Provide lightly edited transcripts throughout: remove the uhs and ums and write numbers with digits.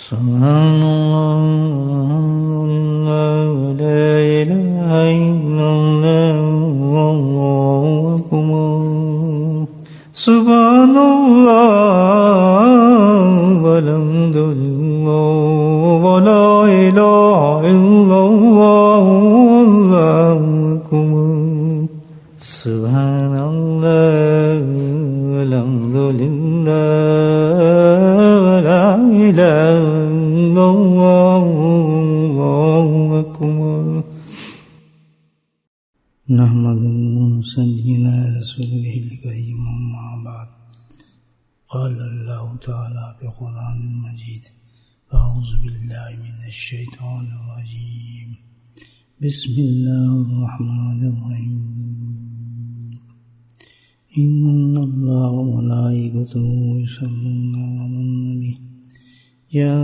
سبحان اللہ لا الہ الا اللہ واللہ اکبر سبحان اللہ والحمد للہ ولا الہ الا اللہ واللہ اکبر سبحان اللہ والحمد للہ ولا الہ الا اللہ واللہ اکبر نحمده ونصلي على رسوله الكريم أما بعد قال الله تعالى في القرآن المجيد أعوذ بالله من الشيطان الرجيم بسم الله الرحمن الرحيم إن الله وملائكته يصلون على النبي يا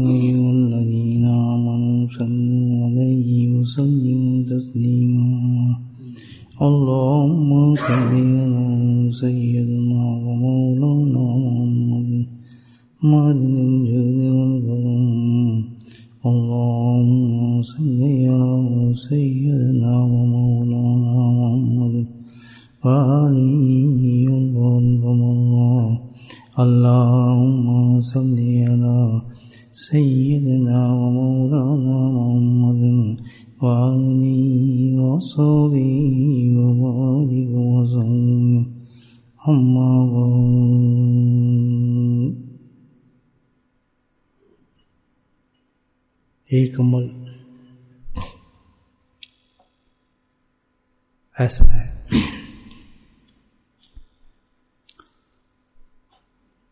أيها الذين آمنوا صلوا عليه وسلموا تسليما اللهم صل على سيدنا ومولانا محمد معدن الجود والكرم اللهم صل على سيدنا ومولانا محمد وآله وصحبه الله اللهم صل على سيدنا ومولانا محمد وآله وصحبه وبارك وسلم أما بعد ایک عمل ایسا ہے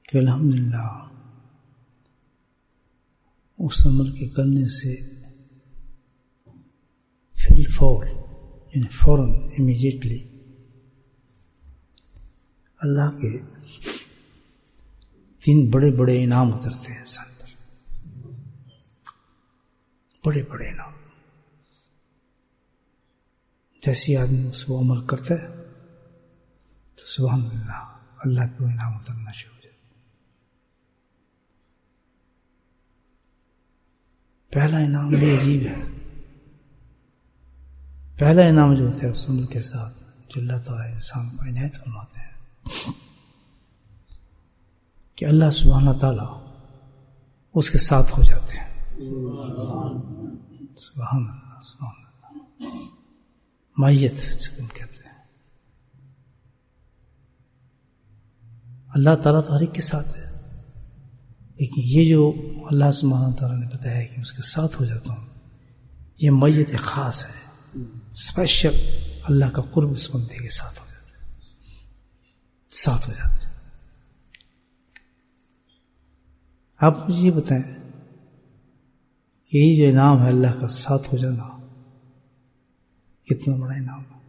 کہ الحمدللہ اس عمل کے کرنے سے فی الفور یعنی فوراً امیجیٹلی اللہ کے 3 بڑے بڑے انعام اترتے ہیں انسان پر، بڑے بڑے انعام. جیسے آدمی اس کو عمل کرتا ہے تو سبحان اللہ اللہ کے انعام اترنا شروع ہو جاتا ہے. پہلا انعام بھی عجیب ہے. پہلا انعام جو ہوتا ہے اس عمل کے ساتھ جو اللہ تعالیٰ انسان کو عنایت فرماتے ہیں کہ اللہ سبحانہ تعالیٰ اس کے ساتھ ہو جاتے ہیں. سبحان اللہ سبحان اللہ. مائیت جس کو ہم کہتے ہیں. اللہ تعالیٰ تو ہر ایک کے ساتھ ہے، لیکن یہ جو اللہ سبحانہ تعالیٰ نے بتایا کہ اس کے ساتھ ہو جاتا ہوں، یہ مائیت خاص ہے، اسپیشل. اللہ کا قرب اس بندے کے ساتھ ہو جاتا ہے، ساتھ ہو جاتا ہے. آپ مجھے یہ بتائیں کہ یہ جو انعام ہے اللہ کا ساتھ ہو جانا کتنا بڑا انعام ہے.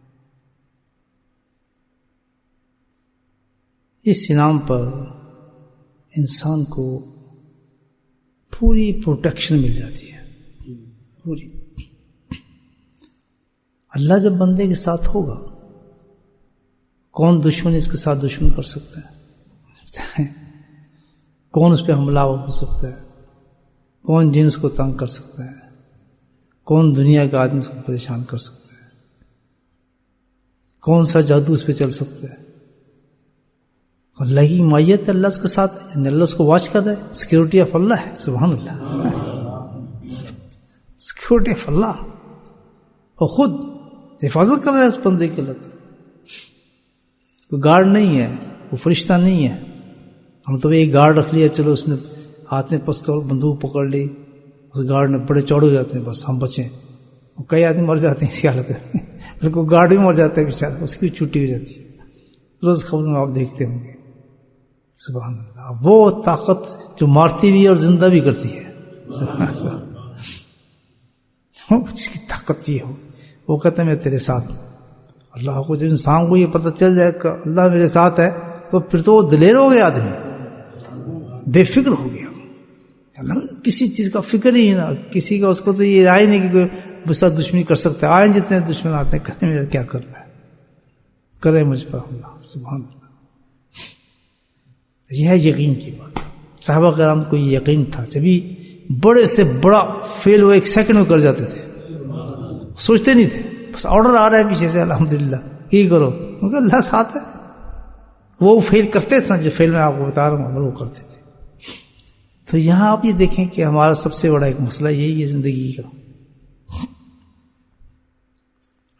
اس انعام پر انسان کو پوری پروٹیکشن مل جاتی ہے، پوری. اللہ جب بندے کے ساتھ ہوگا، کون دشمن اس کے ساتھ دشمن کر سکتا ہے؟ کون اس پہ حملہ ہو سکتا ہے؟ کون جن اس کو تنگ کر سکتا ہے؟ کون دنیا کا آدمی اس کو پریشان کر سکتا ہے؟ کون سا جادو اس پہ چل سکتا ہے؟ اللہ کی مائیت ہے، اللہ اس کے ساتھ ہے، اللہ اس کو واچ کر رہا ہے. سیکیورٹی آف اللہ ہے. سبحان اللہ. سیکیورٹی آف اللہ. وہ خود حفاظت کر رہا ہے اس بندے کے لیے. کوئی گارڈ نہیں ہے، وہ فرشتہ نہیں ہے. ہم تو ایک گارڈ رکھ لیا، چلو اس نے ہاتھ میں پستول بندوق پکڑ لی، اس گارڈ نے بڑے چوڑے ہو جاتے ہیں، بس ہم بچیں. کئی آدمی مر جاتے ہیں اسی حالت میں. بالکل گارڈ بھی مر جاتا ہے بیچارہ، اس کی چھٹی ہو جاتی ہے. روز خبروں میں آپ دیکھتے ہوں گے. سبحان اللہ. وہ طاقت جو مارتی بھی اور زندہ بھی کرتی ہے، جس کی طاقت یہ ہو، وہ کہتے ہیں میں تیرے ساتھ. اللہ کو جب انسان کو یہ پتہ چل جائے کہ اللہ میرے ساتھ ہے تو پھر تو وہ دلیر ہو گیا، آدمی بے فکر ہو گیا. کسی چیز کا فکر ہی نہ، کسی کا اس کو تو یہ رائے نہیں کہ کوئی مجھ سے دشمنی کر سکتا ہے. آئے جتنے دشمن آتے ہیں، کرے میرا کیا کرنا ہے، کرے مجھ پر اللہ. سبحان اللہ. یہ ہے یقین کی بات. صحابہ کرام کو یہ یقین تھا، جبھی بڑے سے بڑا فیل وہ 1 سیکنڈ میں کر جاتے تھے، سوچتے نہیں تھے، بس آرڈر آ رہا ہے پیچھے سے الحمدللہ یہ کرو، کیونکہ اللہ ساتھ ہے. وہ فیل کرتے تھے جو فیل میں آپ کو بتا رہا ہوں وہ کرتے تھے. تو یہاں آپ یہ دیکھیں کہ ہمارا سب سے بڑا ایک مسئلہ یہی ہے زندگی کا،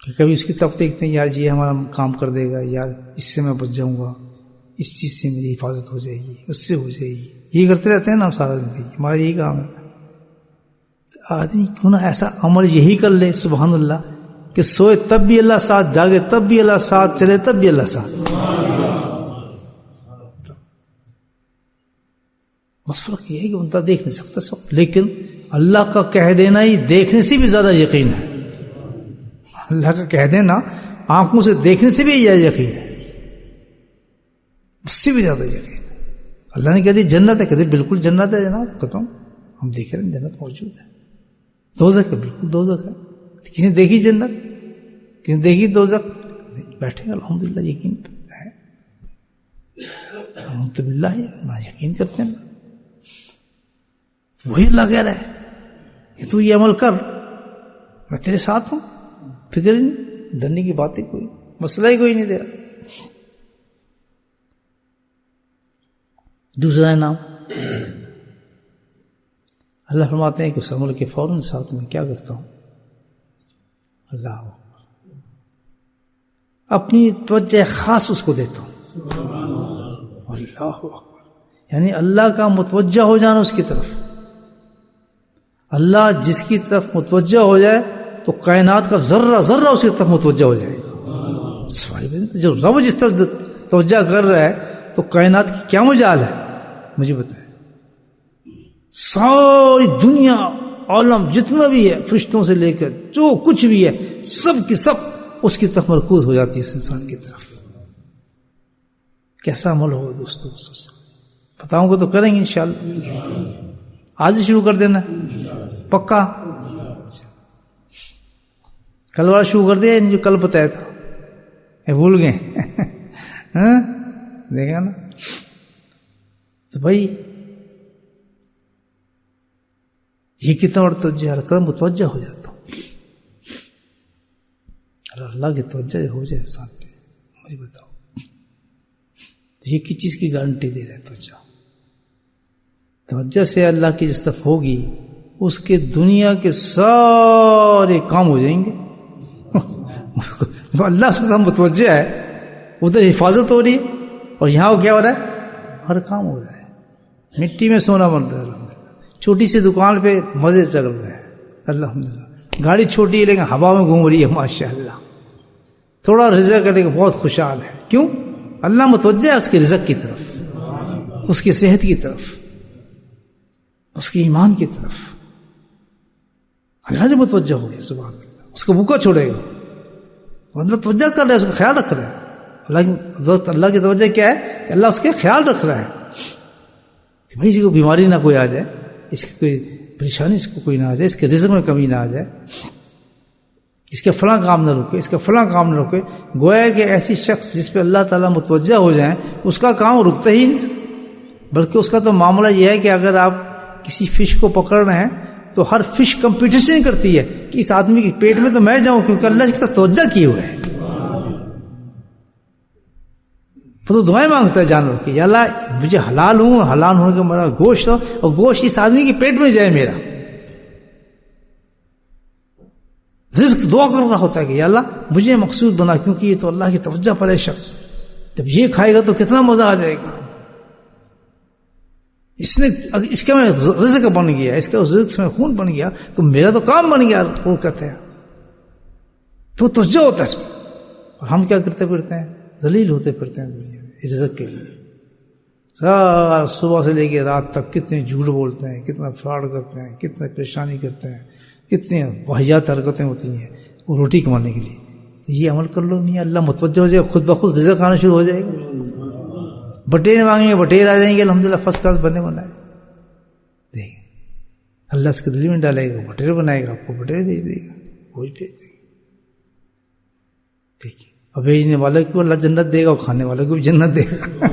کہ کبھی اس کی طرف دیکھتے ہیں یار یہ ہمارا کام کر دے گا، یار اس سے میں بچ جاؤں گا، اس چیز سے میری حفاظت ہو جائے گی، اس سے ہو جائے گی، یہ کرتے رہتے ہیں نا ہم سارا زندگی، ہمارا یہی کام ہے. آدمی کیوں نہ ایسا عمل یہی کر لے سبحان اللہ کہ سوئے تب بھی اللہ ساتھ، جاگے تب بھی اللہ ساتھ، چلے تب بھی اللہ ساتھ. بس فرق یہ ہے کہ بندہ دیکھ نہیں سکتا اس وقت، لیکن اللہ کا کہہ دینا ہی دیکھنے سے بھی زیادہ یقین ہے. اللہ کا کہہ دینا آنکھوں سے دیکھنے سے بھی یقین ہے، اس سے بھی زیادہ یقین ہے. اللہ نے کہہ دی جنت ہے، کہتے بالکل جنت ہے جناب، ختم، ہم دیکھ رہے ہیں جنت موجود ہے. دوزخ ہے، بالکل دوزخ ہے. کسی نے دیکھی جنت، کسی نے دیکھی دوزخ؟ بیٹھے الحمدللہ یقین ہے، الحمد للہ یقین کرتے ہیں. وہی اللہ کہہ رہا ہے کہ تو یہ عمل کر، میں تیرے ساتھ ہوں، فکر ہی نہیں، ڈرنے کی بات ہی کوئی، مسئلہ ہی کوئی نہیں دے رہا. دوسرا نام اللہ فرماتے ہیں کہ اس عمل کے فوراً ساتھ میں کیا کرتا ہوں، اللہ اپنی توجہ خاص اس کو دیتا ہوں. اللہ اکبر، یعنی اللہ کا متوجہ ہو جانا اس کی طرف. اللہ جس کی طرف متوجہ ہو جائے تو کائنات کا ذرہ ذرہ اس کی طرف متوجہ ہو جائے گا. جو رب جس طرف توجہ کر رہا ہے تو کائنات کی کیا مجال ہے مجھے بتائے. ساری دنیا عالم جتنا بھی ہے، فرشتوں سے لے کر جو کچھ بھی ہے، سب کی سب اس کی طرف مرکوز ہو جاتی ہے اس انسان کی طرف. کیسا عمل ہوگا دوستوں، بتاؤں گا تو کریں گے انشاءاللہ. آج ہی شروع کر دینا پکا. کل والا شروع کر دیا جو کل بتایا تھا، بھول گئے دیکھا نا. تو بھائی یہ کتنا بڑا توجہ ہے، متوجہ ہو جاتا ہوں. اللہ کی توجہ ہو جائے ساتھ میں، مجھے بتاؤ یہ کس چیز کی گارنٹی دے رہا ہے؟ توجہ سے اللہ کی جس طرف ہوگی اس کے دنیا کے سارے کام ہو جائیں گے. اللہ اس کا متوجہ ہے، ادھر حفاظت ہو رہی ہے اور یہاں وہ کیا ہو رہا ہے، ہر کام ہو رہا ہے. مٹی میں سونا بن رہا ہے الحمدللہ، چھوٹی سی دکان پہ مزے چل رہے ہیں الحمدللہ. گاڑی چھوٹی ہے لیکن ہوا میں گھوم رہی ہے ماشاءاللہ. تھوڑا رزق ہے لیکن بہت خوشحال ہے. کیوں؟ اللہ متوجہ ہے اس کے رزق کی طرف، اس کی صحت کی طرف، اس کے ایمان کی طرف. اللہ نے متوجہ ہو گیا سبحان اللہ، اس کو بھوکا چھوڑے گا. مطلب توجہ کر رہا ہے، اس کا خیال رکھ رہا ہے. اللہ کی توجہ کیا ہے کہ اللہ اس کے خیال رکھ رہا ہے کہ بھائی اس کو بیماری نہ کوئی آ جائے، اس کی کوئی پریشانی اس کو کوئی نہ آ جائے، اس کے رزق میں کمی نہ آ جائے، اس کے فلاں کام نہ رکے، اس کا فلاں کام نہ رکے. گویا کہ ایسی شخص جس پہ اللہ تعالیٰ متوجہ ہو جائیں اس کا کام رکتا ہی نہیں، بلکہ اس کا تو معاملہ یہ ہے کہ اگر آپ کسی فش کو پکڑ رہے ہیں تو ہر فش کمپٹیشن کرتی ہے کہ اس آدمی کے پیٹ میں تو میں جاؤں، کیونکہ اللہ اس کا توجہ کیے ہوئے ہے. تو دعائیں مانگتا ہے جانور کی، یا اللہ مجھے حلال ہوں، حلال ہونے کا میرا گوشت ہو اور گوشت اس آدمی کے پیٹ میں جائے میرا. رزق دعا کر رہا ہوتا ہے کہ یا اللہ مجھے مقصود بنا، کیونکہ یہ تو اللہ کی توجہ پر ہے شخص. جب یہ کھائے گا تو کتنا مزہ آ جائے گا. اس کا میں رزق بن گیا، اس کا رزق سے میں خون بن گیا تو میرا تو کام بن گیا. وہ کہتے ہیں تو توجہ ہوتا ہے اس میں. اور ہم کیا کرتے پھرتے ہیں، ذلیل ہوتے پھرتے ہیں دنیا میں رزق کے لیے. سارا صبح سے لے کے رات تک کتنے جھوٹ بولتے ہیں، کتنا فراڈ کرتے ہیں، کتنا پریشانی کرتے ہیں، کتنی واحیات حرکتیں ہوتی ہیں وہ روٹی کمانے کے لیے. تو یہ عمل کر لو، نہیں اللہ متوجہ ہو جائے، خود بخود رزق آنا شروع ہو جائے گا. بٹیر مانگیں گے بٹیر آ جائیں گے الحمدللہ، فرسٹ کلاس بنے بنائے. دیکھیں اللہ اس کے دل میں ڈالے گا، بٹیر بنائے گا، آپ کو بٹیر بھیج دے گا، کوئی بھیج دے گا. دیکھیے اور بھیجنے والے کو اللہ جنت دے گا اور کھانے والے کو بھی جنت دے گا.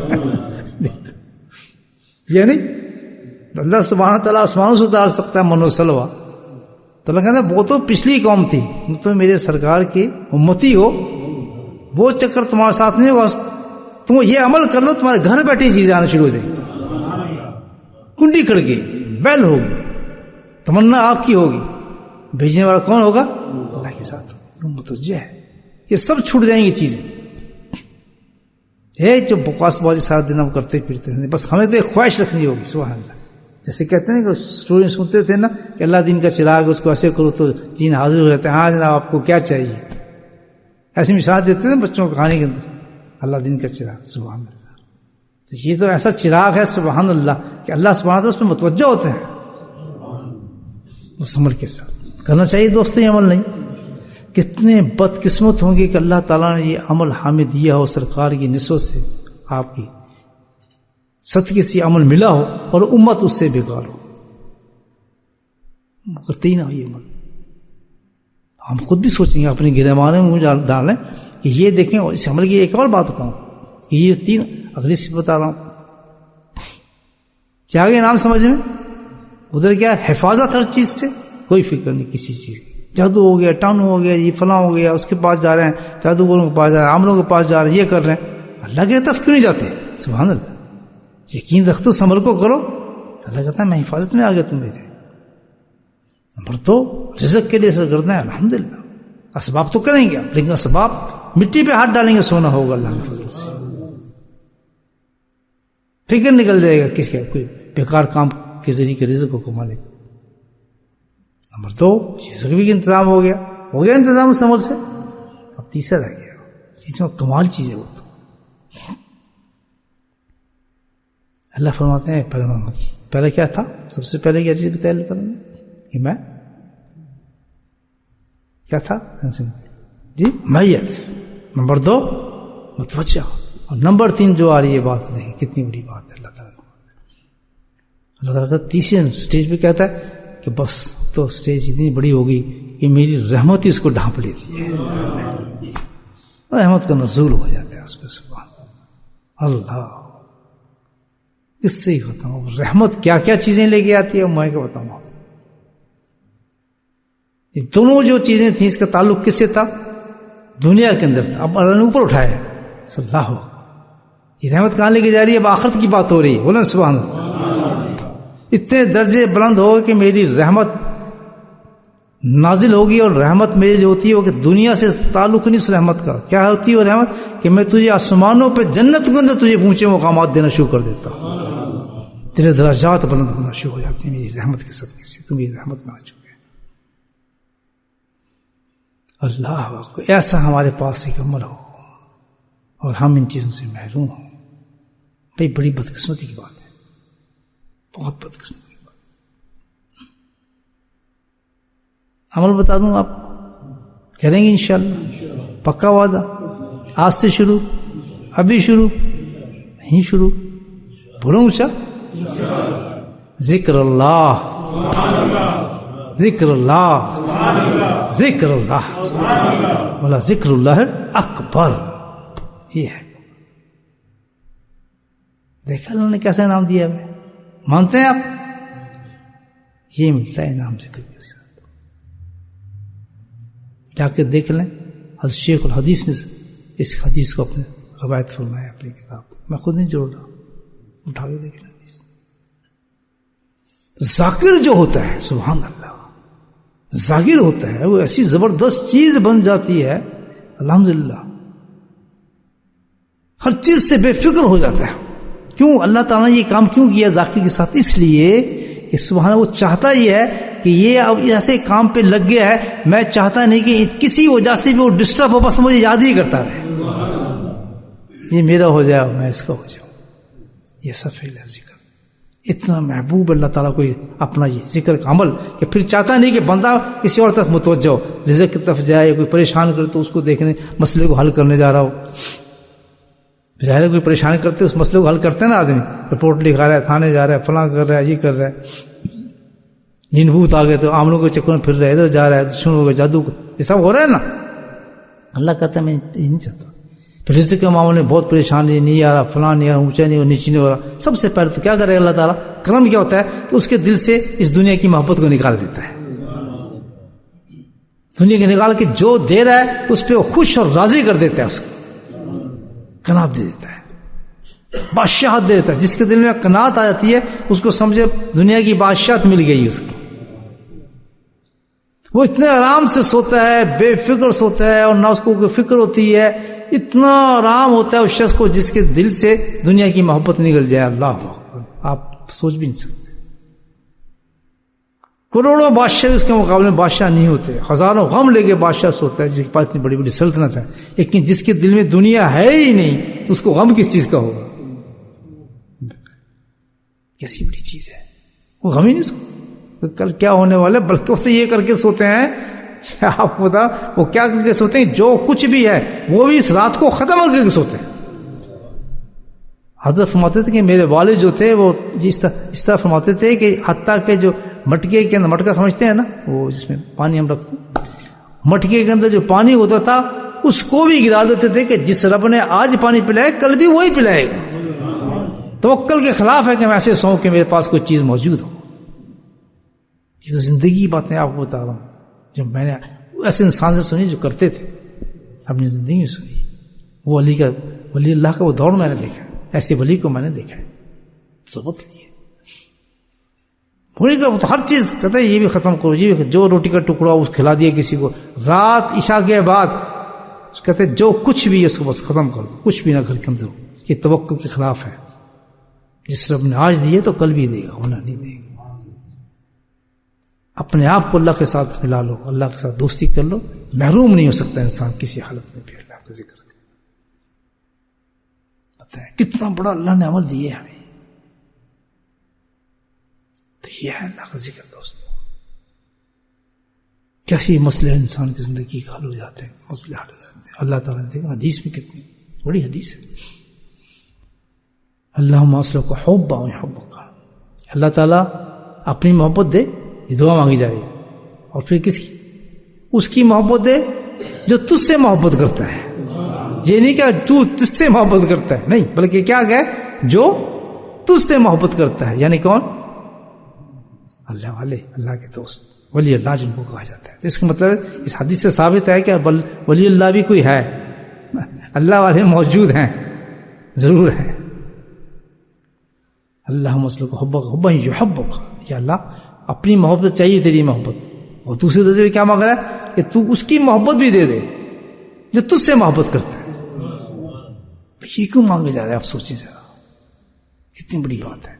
یا نہیں؟ اللہ سبحانہ تعالیٰ آسمانوں سے اتار سکتا ہے من و سلوہ. تو اللہ کہتا ہے وہ تو پچھلی قوم تھی, تم میرے سرکار کی امتی ہو, وہ چکر تمہارے ساتھ نہیں ہوگا. تم یہ عمل کر لو, تمہارے گھر بیٹھی چیزیں آنا شروع ہو جائیں, کنڈی کھڑ گئی, بیل ہوگی, تمنا آپ کی ہوگی, بھیجنے والا کون ہوگا؟ اللہ کے ساتھ. متوجہ ہے, یہ سب چھوٹ جائیں گی چیزیں. یہ جو بکواس بازی سارا دن ہم کرتے پھرتے ہیں, بس ہمیں تو ایک خواہش رکھنی ہوگی. سبحان اللہ. جیسے کہتے ہیں کہ اسٹوڈنٹ سنتے تھے نا کہ اللہ دین کا چراغ, اس کو ایسے کرو تو جین حاضر ہو جاتے ہیں. ہاں جناب آپ کو کیا چاہیے, ایسی مثال دیتے تھے بچوں کو کہانی کے اندر, اللہ دین کا چراغ. سبحان اللہ. تو یہ تو ایسا چراغ ہے سبحان اللہ کہ اللہ سبحانہ تعالیٰ اس پہ متوجہ ہوتے ہیں اس عمل کے ساتھ. کرنا چاہیے دوستوں یہ عمل نہیں. کتنے بدقسمت ہوں گے کہ اللہ تعالیٰ نے یہ عمل ہمیں دیا ہو سرکار کی نسبت سے, آپ کی صدقے سے عمل ملا ہو اور امت اس سے بیکار ہو, کرتے ہی نہ ہو یہ عمل. ہم خود بھی سوچیں گے, اپنے گرمانے میں ڈالیں کہ یہ دیکھیں. اور اس عمل کی ایک اور بات بتاؤں کہ یہ 3 اگلی سے بتا رہا ہوں کیا آگے نام سمجھ میں. ادھر کیا حفاظت ہر چیز سے, کوئی فکر نہیں کسی چیز کی. جادو ہو گیا, ٹانو ہو گیا, یہ فلاں ہو گیا, اس کے پاس جا رہے ہیں, جادوگروں کے پاس جا رہے ہیں, عاملوں کے پاس جا رہے ہیں, یہ کر رہے ہیں. اللہ کی طرف کیوں نہیں جاتے؟ سبحان اللہ. یقین رکھ تو عمل کو کرو. اللہ کہتا ہے میں حفاظت میں آ گیا تم میرے. نمبر 2 رزق کے لیے اثر کرنا ہے. الحمدللہ اسباب تو کریں گے, لیکن اسباب مٹی پہ ہاتھ ڈالیں گے سونا ہوگا اللہ کے فضل سے. فکر نکل جائے گا کس کا, کوئی بیکار کام کے ذریعے کے رزق کو کما لے گا. نمبر 2 رزق بھی انتظام ہو گیا انتظام اس عمل سے. اب تیسرا رہ گیا, تیسرا کمال چیز ہے وہ. تو اللہ فرماتے ہیں پہلے کیا تھا, سب سے پہلے کیا چیز بتایا اللہ تعالیٰ نے کہ میں کیا تھا جی میت. نمبر 2 متوجہ, اور نمبر 3 جو آ رہی ہے بات, دیکھیں کتنی بڑی بات ہے. اللہ تعالیٰ کا تیسرے اسٹیج پہ کہتا ہے کہ بس تو اسٹیج اتنی بڑی ہوگی کہ میری رحمت ہی اس کو ڈھانپ لیتی ہے, رحمت کا نزول ہو جاتا ہے اس پہ. سبحان اللہ. کس سے ہی بتاؤں رحمت کیا کیا چیزیں لے کے آتی ہے, میں کیا بتاؤں. یہ دونوں جو چیزیں تھیں اس کا تعلق کس سے تھا؟ دنیا کے اندر تھا. اب اللہ نے اوپر اٹھایا صلی اللہ. یہ رحمت کہاں لے کے جا رہی ہے؟ اب آخرت کی بات ہو رہی ہے. بولیں سبحان اللہ. اتنے درجے بلند ہو کہ میری رحمت نازل ہوگی, اور رحمت میری جو ہوتی ہے وہ کہ دنیا سے تعلق نہیں. اس رحمت کا کیا ہوتی ہے وہ رحمت کہ میں تجھے آسمانوں پہ جنت کے اندر تجھے اونچے مقامات دینا شروع کر دیتا ہوں. تیرے درجات بلند ہونا شروع ہو جاتے ہیں میری رحمت کے صدقے سے. تم میری رحمت میں آ چکے. اللہ ایسا ہمارے پاس ایک عمل ہو اور ہم ان چیزوں سے محروم ہوں, بھائی بڑی بدقسمتی کی بات ہے, بہت بدقسمتی کی بات. عمل بتا دوں آپ کریں گے انشاءاللہ, پکا وعدہ. آج سے شروع, ابھی شروع نہیں شروع, بولوں اچھا ذکر اللہ ذکر اللہ ذکر اللہ بولا ذکر اللہ اکبر. یہ ہے, دیکھا اللہ نے کیسا انعام دیا ہے, مانتے ہیں آپ؟ یہ ملتا ہے انعام ذکر کے ساتھ. جا کے دیکھ لیں, حضرت شیخ الحدیث نے اس حدیث کو اپنے روایت فرمایا اپنی کتاب کو. میں خود نہیں جوڑ رہا, اٹھا کے دیکھ لیں حدیث. ذاکر جو ہوتا ہے سبحان اللہ, ذاکر ہوتا ہے وہ ایسی زبردست چیز بن جاتی ہے الحمدللہ, ہر چیز سے بے فکر ہو جاتا ہے. کیوں اللہ تعالیٰ نے یہ کام کیوں کیا ذاکر کے ساتھ؟ اس لیے کہ سبحان وہ چاہتا ہی ہے کہ یہ اب ایسے کام پہ لگ گیا ہے, میں چاہتا نہیں کہ کسی وجہ سے بھی وہ ڈسٹرب ہو, بس مجھے یاد ہی کرتا رہے, یہ میرا ہو جائے میں اس کا ہو جاؤں. یہ سب فعل ہے ذکر. اتنا محبوب اللہ تعالیٰ کو اپنا یہ ذکر کا عمل کہ پھر چاہتا نہیں کہ بندہ کسی اور طرف متوجہ ہو, رزق کی طرف جائے, کوئی پریشان کرے تو اس کو دیکھنے, مسئلے کو حل کرنے جا رہا ہو. ظاہر کوئی پریشانی کرتے اس مسئلے کو حل کرتے ہیں نا آدمی, رپورٹ لکھا رہا ہے, تھانے جا رہا ہے, فلاں کر رہا ہے, یہ کر رہا ہے, جن بھوت آ گئے تو عاملوں کے چکر میں پھر رہا ہے, ادھر جا رہا ہے, دشمن ہو گئے, جادو, یہ سب ہو رہا ہے نا. اللہ کہتا ہے میں نہیں چاہتا, رزق کے معاملے میں بہت پریشانی، نہیں آ رہا، فلاں نہیں آ رہا، اونچا نہیں ہو رہا، نیچے نہیں ہو رہا، سب سے پہلے تو کیا کرے اللہ تعالیٰ؟ کرم کیا ہوتا ہے کہ اس کے دل سے اس دنیا کی محبت کو نکال دیتا ہے. دنیا کے نکال کے جو دے رہا ہے اس پہ وہ خوش اور راضی کر دیتا ہے، اس کو قناعت دے دیتا ہے، بادشاہت دے دیتا ہے. جس کے دل میں قناعت آ جاتی ہے اس کو سمجھے دنیا کی بادشاہت مل گئی اس کو. وہ اتنے آرام سے سوتا ہے، بے فکر سوتا ہے، اور نہ اس کو کوئی فکر ہوتی ہے. اتنا آرام ہوتا ہے اس شخص کو جس کے دل سے دنیا کی محبت نکل جائے. اللہ اکبر، آپ سوچ بھی نہیں سکتے. کروڑوں بادشاہ اس کے مقابلے میں بادشاہ نہیں ہوتے. ہزاروں غم لے کے بادشاہ سوتا ہے جس کے پاس اتنی بڑی بڑی سلطنت ہے، لیکن جس کے دل میں دنیا ہے ہی نہیں تو اس کو غم کس چیز کا ہوگا؟ کیسی بڑی چیز ہے، وہ غم ہی نہیں سوتا کل کیا ہونے والا ہے، بلکہ اسے یہ کر کے سوتے ہیں. آپ کو بتا وہ کیا کر کے سوتے ہیں؟ جو کچھ بھی ہے وہ بھی اس رات کو ختم کر کے سوتے ہیں. حضرت فرماتے تھے کہ میرے والد جو تھے وہ اس طرح فرماتے تھے کہ حتیٰ کہ جو مٹکے کے اندر، مٹکا سمجھتے ہیں نا، وہ جس میں پانی ہم رکھتے ہیں، مٹکے کے اندر جو پانی ہوتا تھا اس کو بھی گرا دیتے تھے کہ جس رب نے آج پانی پلائے کل بھی وہی پلائے گا. توکل کے خلاف ہے کہ میں ایسے سوؤں کہ میرے پاس کوئی چیز موجود ہو. یہ تو زندگی کی باتیں آپ کو بتا رہا ہوں، جب میں نے ایسے انسان سے سنی جو کرتے تھے، اپنی زندگی میں سنی. وہ ولی اللہ کا وہ دور میں نے دیکھا، ایسے ولی کو میں نے دیکھا ہے. ضرورت نہیں ہے ولی کا، تو ہر چیز کہتا ہے یہ بھی ختم کرو، یہ بھی جو روٹی کا ٹکڑا اس کھلا دیا کسی کو رات عشاء کے بعد، کہتے ہیں جو کچھ بھی ہے اس کو بس ختم کر دو، کچھ بھی نہ گھر کے اندر. یہ توکل کے خلاف ہے. جس رب نے آج دیے تو کل بھی دے گا، ہونا نہیں دے گا. اپنے آپ کو اللہ کے ساتھ ملا لو، اللہ کے ساتھ دوستی کر لو. محروم نہیں ہو سکتا انسان کسی حالت میں بھی اللہ کا ذکر کر. بتائیں کتنا بڑا اللہ نے عمل دیے ہمیں. تو یہ ہے اللہ کا ذکر دوستو. کیسی مسئلے انسان کی زندگی کا حل ہو جاتے ہیں، مسئلے حل ہو جاتے ہیں. اللہ تعالیٰ نے دیکھا حدیث میں کتنی بڑی حدیث ہے، اللہم اسلک حب یحبک. اللہ تعالیٰ اپنی محبت دے، یہ دعا مانگی جا رہی ہے. اور پھر کس کی؟ اس کی محبت دے جو تجھ سے محبت کرتا ہے. یہ نہیں کہ تو تجھ سے محبت کرتا ہے، نہیں، بلکہ کیا کہ جو تجھ سے محبت کرتا ہے. یعنی کون؟ اللہ والے، اللہ کے دوست، ولی اللہ جن کو کہا جاتا ہے. تو اس کا مطلب اس حدیث سے ثابت ہے کہ ولی اللہ بھی کوئی ہے، اللہ والے موجود ہیں، ضرور ہیں. اللہم اسلک حبک حبا یحبک. یا اللہ اپنی محبت چاہیے، تیری محبت. اور دوسرے درجے میں کیا مانگ رہا ہے کہ تو اس کی محبت بھی دے دے جو تجھ سے محبت کرتا ہے. یہ کیوں مانگے جا رہے ہیں؟ آپ سوچیں ذرا، کتنی بڑی بات ہے.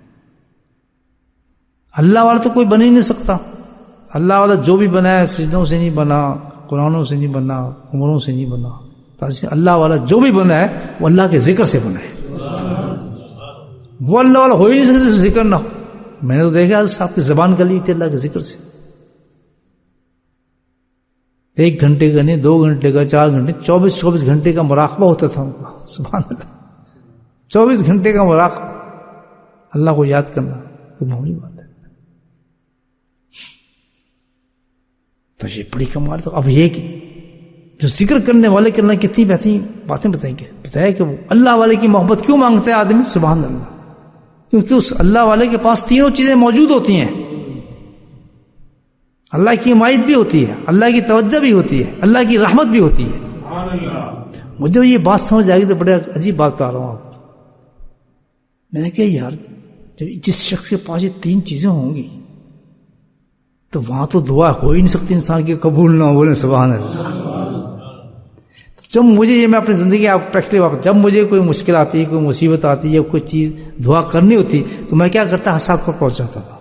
اللہ والا تو کوئی بن ہی نہیں سکتا. اللہ والا جو بھی بنا ہے سجدوں سے نہیں بنا، قرآنوں سے نہیں بنا، عمروں سے نہیں بنا. اللہ والا جو بھی بنا ہے وہ اللہ کے ذکر سے بنا ہے. وہ اللہ والا ہو ہی نہیں سکتے ذکر نہ ہو. میں نے تو دیکھا صاحب کی زبان گلی تھی اللہ کے ذکر سے. 1 گھنٹے کا نہیں، 2 گھنٹے کا، 4 گھنٹے، 24 گھنٹے کا مراقبہ ہوتا تھا ان کا. سبحان اللہ، 24 گھنٹے کا مراقبہ. اللہ کو یاد کرنا کوئی معمولی بات ہے. تو یہ بڑی کمال. تو اب یہ کہ جو ذکر کرنے والے کے اللہ کتنی بہترین باتیں بتایا کہ وہ اللہ والے کی محبت کیوں مانگتا ہے آدمی. سبحان اللہ، کیونکہ اس اللہ والے کے پاس تینوں چیزیں موجود ہوتی ہیں. اللہ کی حمایت بھی ہوتی ہے، اللہ کی توجہ بھی ہوتی ہے، اللہ کی رحمت بھی ہوتی ہے. مجھے یہ بات سمجھ آئے گی تو بڑے عجیب بات بتا رہا ہوں آپ کو. میں نے کہا یار جب جس شخص کے پاس یہ 3 چیزیں ہوں گی تو وہاں تو دعا ہو ہی نہیں سکتی انسان کی قبول نہ ہو. بولے سبحان اللہ. جب مجھے یہ میں اپنی زندگی آپ پریکٹیکل، جب مجھے کوئی مشکل آتی ہے، کوئی مصیبت آتی ہے، کوئی چیز دعا کرنی ہوتی تو میں کیا کرتا، ہسا کو پہنچ جاتا تھا.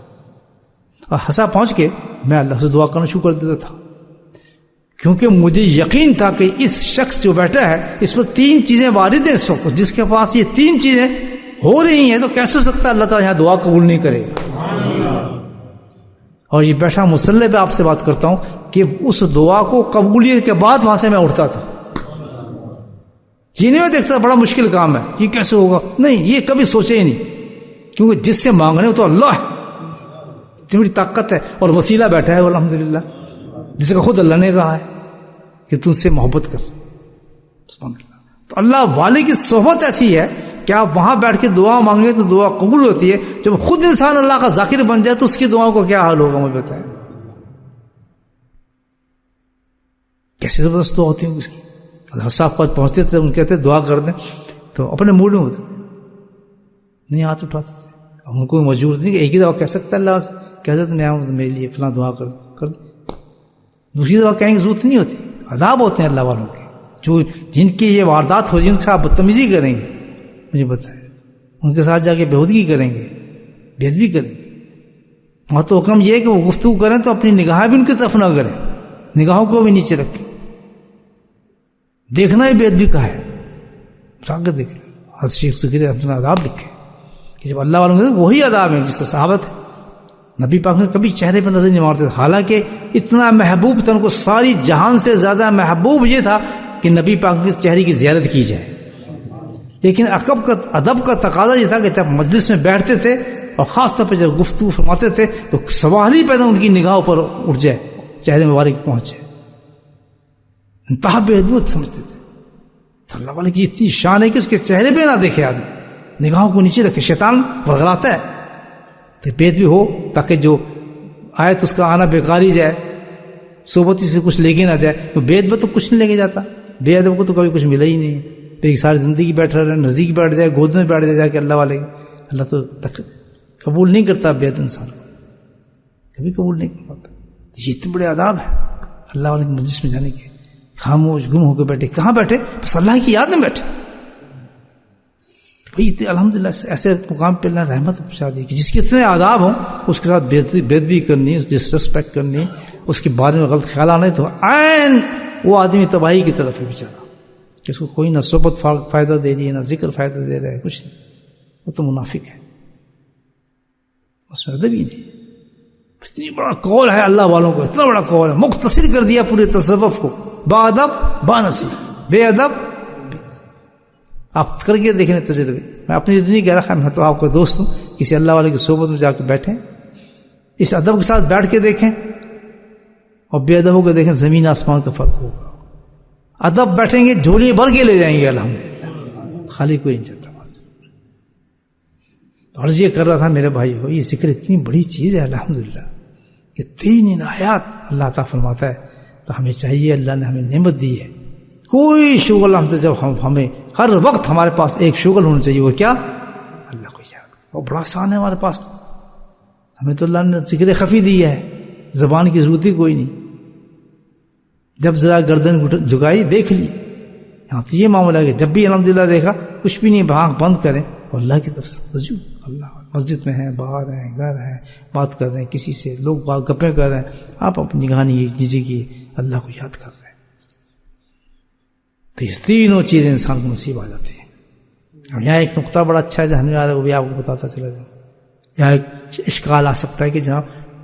اور ہسا پہنچ کے میں اللہ سے دعا کرنا شروع کر دیتا تھا، کیونکہ مجھے یقین تھا کہ اس شخص جو بیٹھا ہے اس پر 3 چیزیں وارد ہیں. اس وقت جس کے پاس یہ 3 چیزیں ہو رہی ہیں تو کیسے ہو سکتا ہے اللہ تعالیٰ یہاں دعا قبول نہیں کرے گا. اور یہ بیٹھا مصلی پہ آپ سے بات کرتا ہوں کہ اس دعا کو قبولیت کے بعد وہاں سے میں اٹھتا تھا. یہ نہیں میں دیکھتا بڑا مشکل کام ہے، یہ کیسے ہوگا، نہیں، یہ کبھی سوچے ہی نہیں. کیونکہ جس سے مانگنے تو اللہ ہے، اتنی بڑی طاقت ہے. اور وسیلہ بیٹھا ہے الحمدللہ، جس کا خود اللہ نے کہا ہے کہ تم سے محبت کر. سبحان اللہ. تو اللہ والے کی صحبت ایسی ہے کہ آپ وہاں بیٹھ کے دعا مانگیں تو دعا قبول ہوتی ہے. جب خود انسان اللہ کا ذاکر بن جائے تو اس کی دعاؤں کا کیا حال ہوگا مجھے بتائیں. کیسی زبردست دعا ہوتی ہے اس کی. اللہ صاحب پاس پہنچتے تھے, ان کہتے دعا کر دیں تو اپنے موڈ میں ہوتے تھے, نہیں ہاتھ اٹھاتے تھے. ان کو مجبور نہیں کہ ایک ہی دعا کہہ سکتا ہے اللہ سے, کہہ سکتے میں آؤں میرے لیے فلاں دعا کر دیں. دوسری دعا کہنے کی ضرورت نہیں ہوتی. عذاب ہوتے ہیں اللہ والوں کے, جو جن کی یہ واردات ہو رہی ہے ان کے ساتھ بدتمیزی کریں گے, مجھے بتائیں, ان کے ساتھ جا کے بےہودگی کریں گے, بے ادبی کریں گے. وہاں تو حکم یہ ہے کہ وہ گفتگو کریں تو اپنی نگاہیں بھی ان کی طرف نہ کریں, نگاہوں کو بھی نیچے رکھیں. دیکھنا ہی بے ادبی کا ہے. آگے دیکھ لیں, حضرت شیخ ذکر اپنا عذاب لکھے کہ جب اللہ والوں کے وہی عذاب ہے جس سے صحابت ہے. نبی پاک نے کبھی چہرے پہ نظر نہیں مارتے تھے, حالانکہ اتنا محبوب تھا ان کو, ساری جہان سے زیادہ محبوب یہ تھا کہ نبی پاک کے چہرے کی زیارت کی جائے. لیکن ادب کا تقاضا یہ تھا کہ جب مجلس میں بیٹھتے تھے اور خاص طور پہ جب گفتگو فرماتے تھے تو سوال ہی پیدا ان کی نگاہوں پر اٹھ جائے, چہرے مبارک پہنچ جائے. انتہا بے ادب سمجھتے تھے. تو اللہ والے کی اتنی شان ہے کہ اس کے چہرے پہ نہ دیکھے آدمی, نگاہوں کو نیچے رکھے. شیطان ورغلاتا ہے تو بے ادبی ہو تاکہ جو آئے تو اس کا آنا بیکار ہی جائے, صحبتی سے کچھ لے کے نہ جائے. تو بے ادب تو کچھ نہیں لے کے جاتا, بے ادب کو تو کبھی کچھ ملا ہی نہیں. پھر ساری زندگی بیٹھ رہے, نزدیک بیٹھ جائے, گود میں بیٹھ جائے کہ اللہ والے, اللہ تو قبول نہیں کرتا بے ادب انسان کو, کبھی قبول نہیں کرتا. یہ اتنے بڑے آداب ہیں اللہ والے کے مجلس میں جانے کے. خاموش گم ہو کے بیٹھے, کہاں بیٹھے؟ بس اللہ کی یاد میں بیٹھے. بھائی الحمدللہ ایسے مقام پہ اللہ رحمت پہنچا دی کہ جس کے اتنے آداب ہوں اس کے ساتھ بے ادبی کرنی, ڈس ریسپیکٹ کرنی, اس کے بارے میں غلط خیال آنے, تو عین وہ آدمی تباہی کی طرف ہے بیچارہ. اس کو کوئی نہ صحبت فائدہ دے رہی ہے, نہ ذکر فائدہ دے رہا ہے, کچھ نہیں. وہ تو منافق ہے, اس میں ادب ہی نہیں. اتنی بڑا قول ہے اللہ والوں کو, اتنا بڑا قول ہے, مختصر کر دیا پورے تصوف کو. با ادب با نصیب, بے ادب. آپ کر کے دیکھیں تجربے. میں اپنی نہیں کہہ رہا, میں تو آپ کا دوست ہوں. کسی اللہ والے کی صحبت میں جا کے بیٹھیں, اس ادب کے ساتھ بیٹھ کے دیکھیں, اور بے ادب ہو کے دیکھیں, زمین آسمان کا فرق ہوگا. ادب بیٹھیں گے جھولی بھر کے لے جائیں گے الحمدللہ, خالی کوئی نہیں چلتا. عرض یہ کر رہا تھا میرے بھائی کو, یہ ذکر اتنی بڑی چیز ہے الحمدللہ کہ 3 آیات اللہ تعالیٰ فرماتا ہے. تو ہمیں چاہیے, اللہ نے ہمیں نعمت دی ہے, کوئی شغل ہم سے, جب ہمیں ہر وقت ہمارے پاس ایک شغل ہونا چاہیے, وہ کیا؟ اللہ کو یاد. وہ بڑا آسان ہے ہمارے پاس. ہمیں تو اللہ نے ذکر خفی دی ہے, زبان کی ضرورت ہی کوئی نہیں. جب ذرا گردن جھکائی دیکھ لی, یہاں تو یہ معاملہ ہے کہ جب بھی الحمدللہ دیکھا کچھ بھی نہیں, آنکھ بند کریں اور اللہ کی طرف سے رجوع. اللہ مسجد میں ہیں, باہر ہیں, گھر ہیں, بات کر رہے ہیں کسی سے, لوگ گپیں کر رہے ہیں, آپ اپنی نگاہ جیجیے کہ اللہ کو یاد کر رہے ہیں. تو یہ 3 چیزیں انسان کو نصیب آ جاتی ہیں. اب یہاں ایک نقطہ بڑا اچھا ہے جہاں آ رہا ہے, وہ بھی آپ کو بتاتا چلا جائے. یہاں ایک اشکال آ سکتا ہے کہ جہاں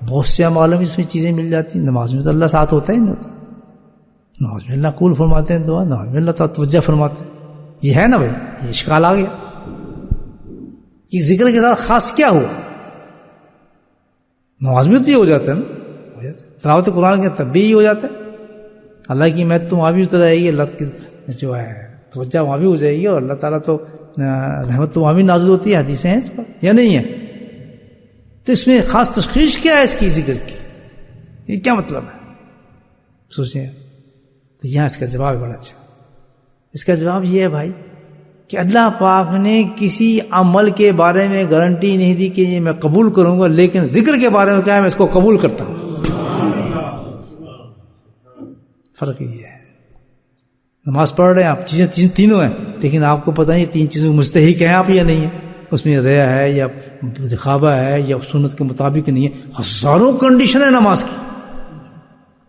بہت سے اعمال میں اس میں چیزیں مل جاتی ہیں. نماز میں تو اللہ ساتھ ہوتا ہی نہیں ہوتا. نماز میں اللہ قبول فرماتے ہیں دعا, نماز میں اللہ تعالیٰ توجہ فرماتے ہیں. یہ ہے نا بھائی, یہ اشکال آ گیا کہ ذکر کے ساتھ خاص کیا ہوا. نماز میں تو یہ ہو جاتا ہے نا, ہو جاتا ہے. تلاوت قرآن کے تب بھی یہ ہو جاتا ہے. اللہ کی محنت تو وہاں بھی اتر آئے گی, اللہ کی جو ہے توجہ وہاں بھی ہو جائے گی, اور اللہ تعالیٰ تو رحمت تو وہاں بھی نازل ہوتی ہے. حدیثیں ہیں اس پر یا نہیں ہے؟ تو اس میں خاص تشخیص کیا ہے اس کی ذکر کی, یہ کیا مطلب ہے سوچیں. تو یہاں اس کا جواب بڑا اچھا. اس کا جواب یہ ہے بھائی کہ اللہ پاک نے کسی عمل کے بارے میں گارنٹی نہیں دی کہ یہ میں قبول کروں گا, لیکن ذکر کے بارے میں کیا ہے, میں اس کو قبول کرتا ہوں. فرق یہ ہے. نماز پڑھ رہے ہیں آپ, چیزیں تینوں ہیں, لیکن آپ کو پتہ نہیں 3 چیزوں مستحق ہیں آپ یا نہیں ہے. اس میں ریا ہے یا دکھاوا ہے یا سنت کے مطابق نہیں ہے. ہزاروں کنڈیشن ہے نماز کی,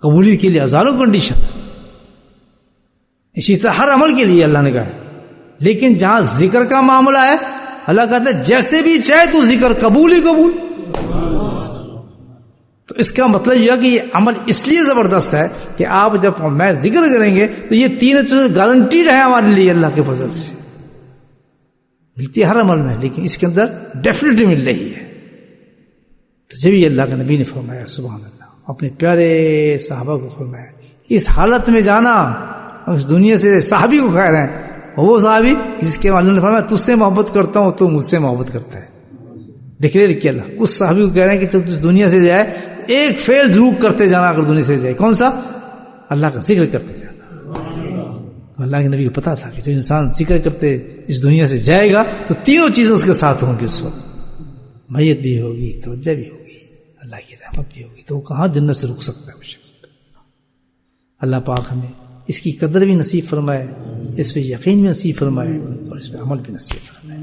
قبولیت کے لیے ہزاروں کنڈیشن. اسی طرح ہر عمل کے لیے اللہ نے کہا ہے. لیکن جہاں ذکر کا معاملہ ہے, اللہ کہتا ہے جیسے بھی چاہے تو ذکر قبول ہی قبول. تو اس کا مطلب یہ ہے کہ یہ عمل اس لیے زبردست ہے کہ آپ جب میں ذکر کریں گے تو یہ 3 چیزیں گارنٹیڈ ہے ہمارے لیے اللہ کے فضل سے. ملتی ہے ہر عمل میں, لیکن اس کے اندر ڈیفینیٹلی مل رہی ہے. تو جب یہ اللہ کے نبی نے فرمایا سبحان اللہ, اپنے پیارے صحابہ کو فرمایا, اس حالت میں جانا, اس دنیا سے صحابی کو کہہ رہے ہیں اور وہ صحابی جس کے اللہ نے فرمایا تجھ سے محبت کرتا ہوں تو مجھ سے محبت کرتا ہے، ڈکلیئر کیا اللہ. اس صحابی کو کہہ رہے ہیں کہ جب اس دنیا سے جائے ایک فعل ضرور کرتے جانا اگر دنیا سے جائے. کون سا؟ اللہ کا ذکر کرتے جانا. اللہ کے نبی کو پتا تھا کہ جب انسان ذکر کرتے اس دنیا سے جائے گا تو تینوں چیزیں اس کے ساتھ ہوں گی. اس وقت میت بھی ہوگی، توجہ بھی ہوگی، اللہ کی رحمت بھی ہوگی. تو وہ کہاں جنت سے رک سکتا ہے وہ شخص؟ اللہ پاک ہمیں اس کی قدر بھی نصیب فرمائے، اس پہ یقین بھی نصیب فرمائے اور اس پہ عمل بھی نصیب فرمائے.